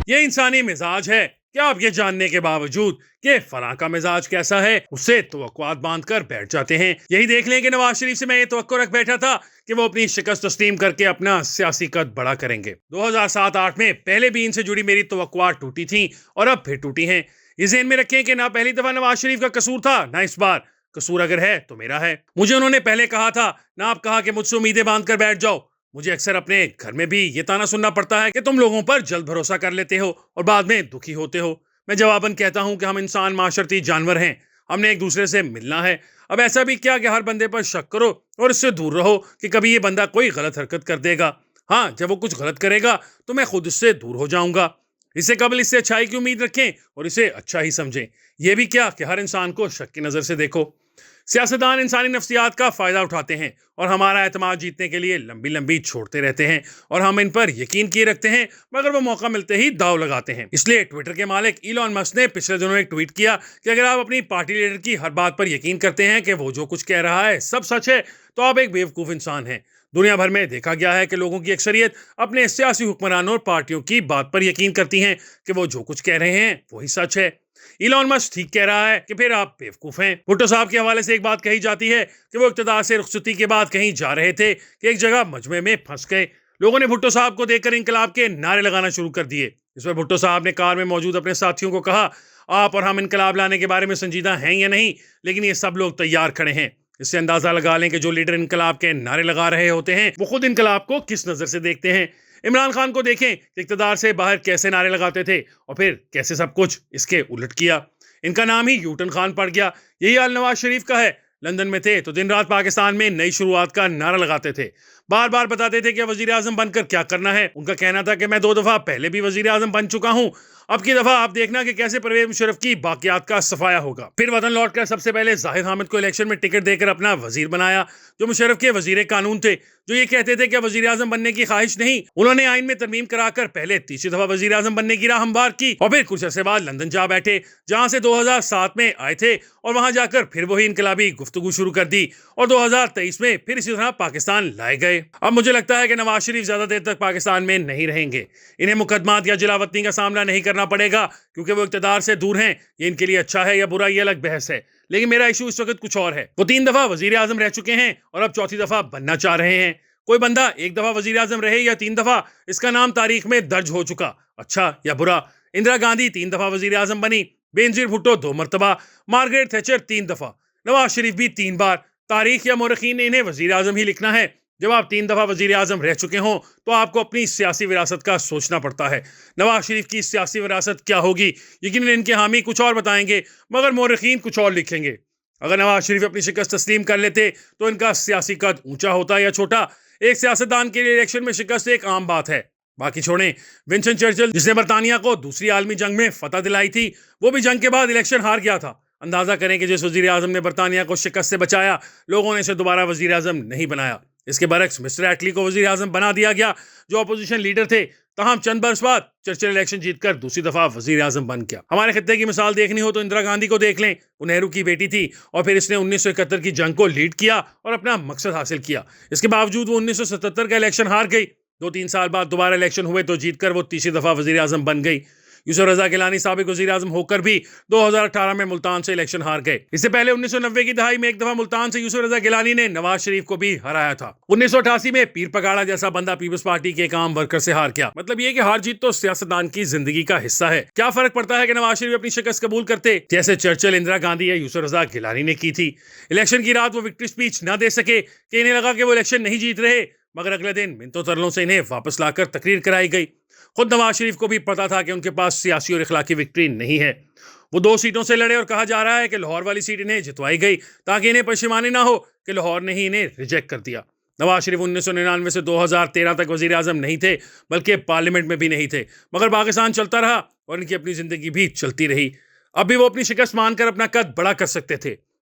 یہ انسانی مزاج ہے کہ آپ یہ جاننے کے باوجود کہ فلاں کا مزاج کیسا ہے اس سے توقعات باندھ کر بیٹھ جاتے ہیں۔ یہی دیکھ لیں کہ نواز شریف سے میں یہ توقع رکھ بیٹھا تھا کہ وہ اپنی شکست تسلیم کر کے اپنا سیاسی قد بڑا کریں گے۔ 2007-8 میں پہلے بھی ان سے جڑی میری توقعات ٹوٹی تھیں اور اب پھر ٹوٹی ہیں۔ یہ ذہن میں رکھیں کہ نہ پہلی دفعہ نواز شریف کا قصور تھا نہ اس بار قصور اگر ہے تو میرا ہے۔ مجھے انہوں نے پہلے کہا تھا نہ آپ کہا کہ مجھ سے امیدیں باندھ کر بیٹھ جاؤ۔ مجھے اکثر اپنے گھر میں بھی یہ تانا سننا پڑتا ہے کہ تم لوگوں پر جلد بھروسہ کر لیتے ہو اور بعد میں دکھی ہوتے ہو۔ میں جواباً کہتا ہوں کہ ہم انسان معاشرتی جانور ہیں، ہم نے ایک دوسرے سے ملنا ہے۔ اب ایسا بھی کیا کہ ہر بندے پر شک کرو اور اس سے دور رہو کہ کبھی یہ بندہ کوئی غلط حرکت کر دے گا۔ ہاں، جب وہ کچھ غلط کرے گا تو میں خود اس سے دور ہو جاؤں گا۔ اس سے قبل اس سے اچھائی کی امید رکھیں اور اسے اچھا ہی سمجھیں۔ یہ بھی کیا کہ ہر انسان کو شک کی نظر سے دیکھو۔ سیاستدان انسانی نفسیات کا فائدہ اٹھاتے ہیں اور ہمارا اعتماد جیتنے کے لیے لمبی لمبی چھوڑتے رہتے ہیں اور ہم ان پر یقین کیے رکھتے ہیں، مگر وہ موقع ملتے ہی داؤ لگاتے ہیں۔ اس لیے ٹویٹر کے مالک ایلون مسک نے پچھلے دنوں ایک ٹویٹ کیا کہ اگر آپ اپنی پارٹی لیڈر کی ہر بات پر یقین کرتے ہیں کہ وہ جو کچھ کہہ رہا ہے سب سچ ہے تو آپ ایک بیوقوف انسان ہیں۔ دنیا بھر میں دیکھا گیا ہے کہ لوگوں کی اکثریت اپنے سیاسی حکمرانوں اور پارٹیوں کی بات پر یقین کرتی ہیں کہ وہ جو کچھ کہہ رہے ہیں وہی سچ ہے۔ ایلون مسک ٹھیک کہہ رہا ہے کہ پھر آپ بیوقوف ہیں۔ بھٹو صاحب کے حوالے سے ایک بات کہی جاتی ہے کہ وہ اقتدار سے رخصتی کے بعد کہیں جا رہے تھے کہ ایک جگہ مجمع میں پھنس گئے۔ لوگوں نے بھٹو صاحب کو دیکھ کر انقلاب کے نعرے لگانا شروع کر دیے۔ اس پر بھٹو صاحب نے کار میں موجود اپنے ساتھیوں کو کہا، آپ اور ہم انقلاب لانے کے بارے میں سنجیدہ ہیں یا نہیں، لیکن یہ سب لوگ تیار کھڑے ہیں۔ اس سے اندازہ لگا لیں کہ جو لیڈر انقلاب کے نعرے لگا رہے ہوتے ہیں وہ خود انقلاب کو کس نظر سے دیکھتے ہیں۔ عمران خان کو دیکھیں کہ اقتدار سے باہر کیسے نعرے لگاتے تھے اور پھر کیسے سب کچھ اس کے الٹ کیا۔ ان کا نام ہی یوٹن خان پڑ گیا۔ یہی حال نواز شریف کا ہے۔ لندن میں تھے تو دن رات پاکستان میں نئی شروعات کا نعرہ لگاتے تھے، بار بار بتاتے تھے کہ وزیر اعظم بن کر کیا کرنا ہے۔ ان کا کہنا تھا کہ میں 2 دفعہ پہلے بھی وزیر اعظم بن چکا ہوں، اب کی دفعہ آپ دیکھنا کہ کیسے پرویز مشرف کی باقیات کا صفایا ہوگا۔ پھر وطن لوٹ کر سب سے پہلے زاہد حامد کو الیکشن میں ٹکٹ دے کر اپنا وزیر بنایا، جو مشرف کے وزیر قانون تھے، جو یہ کہتے تھے کہ وزیر اعظم بننے کی خواہش نہیں۔ انہوں نے آئین میں ترمیم کرا کر پہلے تیسری دفعہ وزیر اعظم بننے کی راہ ہموار کی اور پھر کچھ عرصے بعد لندن جا بیٹھے، جہاں سے 2007 میں آئے تھے اور وہاں جا کر پھر وہی انقلابی گفتگو شروع کر دی اور 2023 میں پھر اسی طرح پاکستان لائے گئے۔ اب مجھے لگتا ہے کہ نواز شریف زیادہ دیر تک پاکستان میں نہیں رہیں گے۔ انہیں مقدمات یا جلاوطنی کا سامنا نہیں کرنا پڑے گا کیونکہ وہ اقتدار سے دور ہیں۔ یہ ان کے لیے اچھا ہے یا برا یہ الگ بحث ہے، لیکن میرا ایشو اس وقت کچھ اور ہے۔ وہ 3 دفعہ وزیر اعظم رہ چکے ہیں اور اب 4تھی دفعہ بننا چاہ رہے ہیں۔ کوئی بندہ 1 دفعہ وزیر اعظم رہے یا 3 دفعہ، اس کا نام تاریخ میں درج ہو چکا، اچھا یا برا۔ اندرا گاندھی 3 دفعہ وزیر اعظم بنی، بینظیر بھٹو 2 مرتبہ، مارگریٹ تھیچر 3 دفعہ، نواز شریف بھی 3 بار۔ تاریخ یا مورخین نے انہیں وزیر اعظم ہی لکھنا ہے۔ جب آپ 3 دفعہ وزیر اعظم رہ چکے ہوں تو آپ کو اپنی سیاسی وراثت کا سوچنا پڑتا ہے۔ نواز شریف کی سیاسی وراثت کیا ہوگی؟ یقیناً ان کے حامی کچھ اور بتائیں گے مگر مورخین کچھ اور لکھیں گے۔ اگر نواز شریف اپنی شکست تسلیم کر لیتے تو ان کا سیاسی قد اونچا ہوتا یا چھوٹا؟ ایک سیاستدان کے لیے الیکشن میں شکست ایک عام بات ہے۔ باقی چھوڑیں، ونسٹن چرچل جس نے برطانیہ کو دوسری عالمی جنگ میں فتح دلائی تھی، وہ بھی جنگ کے بعد الیکشن ہار گیا تھا۔ اندازہ کریں کہ جس وزیر اعظم نے برطانیہ کو شکست سے بچایا، لوگوں نے اسے دوبارہ وزیر اعظم نہیں بنایا۔ اس کے برعکس مسٹر ایٹلی کو وزیر اعظم بنا دیا گیا، جو اپوزیشن لیڈر تھے۔ تاہم چند برس بعد چرچل الیکشن جیت کر دوسری دفعہ وزیر اعظم بن گیا۔ ہمارے خطے کی مثال دیکھنی ہو تو اندرا گاندھی کو دیکھ لیں۔ وہ نہرو کی بیٹی تھی اور پھر اس نے 1971 کی جنگ کو لیڈ کیا اور اپنا مقصد حاصل کیا۔ اس کے باوجود وہ 1977 کا الیکشن ہار گئی۔ 2-3 سال بعد دوبارہ الیکشن ہوئے تو جیت کر وہ تیسری دفعہ وزیر اعظم بن گئی۔ یوسف رضا گیلانی سابق وزیر اعظم ہو کر بھی 2018 میں ملتان سے الیکشن ہار گئے۔ اس سے پہلے 1990 کی دہائی میں ایک دفعہ ملتان سے یوسف رضا گیلانی نے نواز شریف کو بھی ہرایا تھا۔ 1988 میں پیر پگاڑا جیسا بندہ پیپلز پارٹی کے ایک عام ورکر سے ہار گیا۔ مطلب یہ کہ ہار جیت تو سیاستدان کی زندگی کا حصہ ہے۔ کیا فرق پڑتا ہے کہ نواز شریف اپنی شکست قبول کرتے جیسے چرچل، اندرا گاندھی یا یوسف رضا گیلانی نے کی تھی؟ الیکشن کی رات وہ وکٹری اسپیچ نہ دے سکے کہ انہیں لگا کہ وہ الیکشن نہیں جیت رہے، مگر اگلے دن منتوں ترلوں سے انہیں واپس لا کر تقریر کرائی گئی۔ خود نواز شریف کو بھی پتا تھا کہ ان کے پاس سیاسی اور اخلاقی وکٹری نہیں ہے۔ وہ 2 سیٹوں سے لڑے اور کہا جا رہا ہے کہ لاہور والی سیٹ انہیں جتوائی گئی تاکہ انہیں پشیمانی نہ ہو کہ لاہور نے ہی انہیں ریجیکٹ کر دیا۔ نواز شریف 1999 سے 2013 تک وزیر اعظم نہیں تھے، بلکہ پارلیمنٹ میں بھی نہیں تھے، مگر پاکستان چلتا رہا اور ان کی اپنی زندگی بھی چلتی رہی۔ اب بھی وہ اپنی شکست مان کر اپنا قد بڑا کر سکتے تھے۔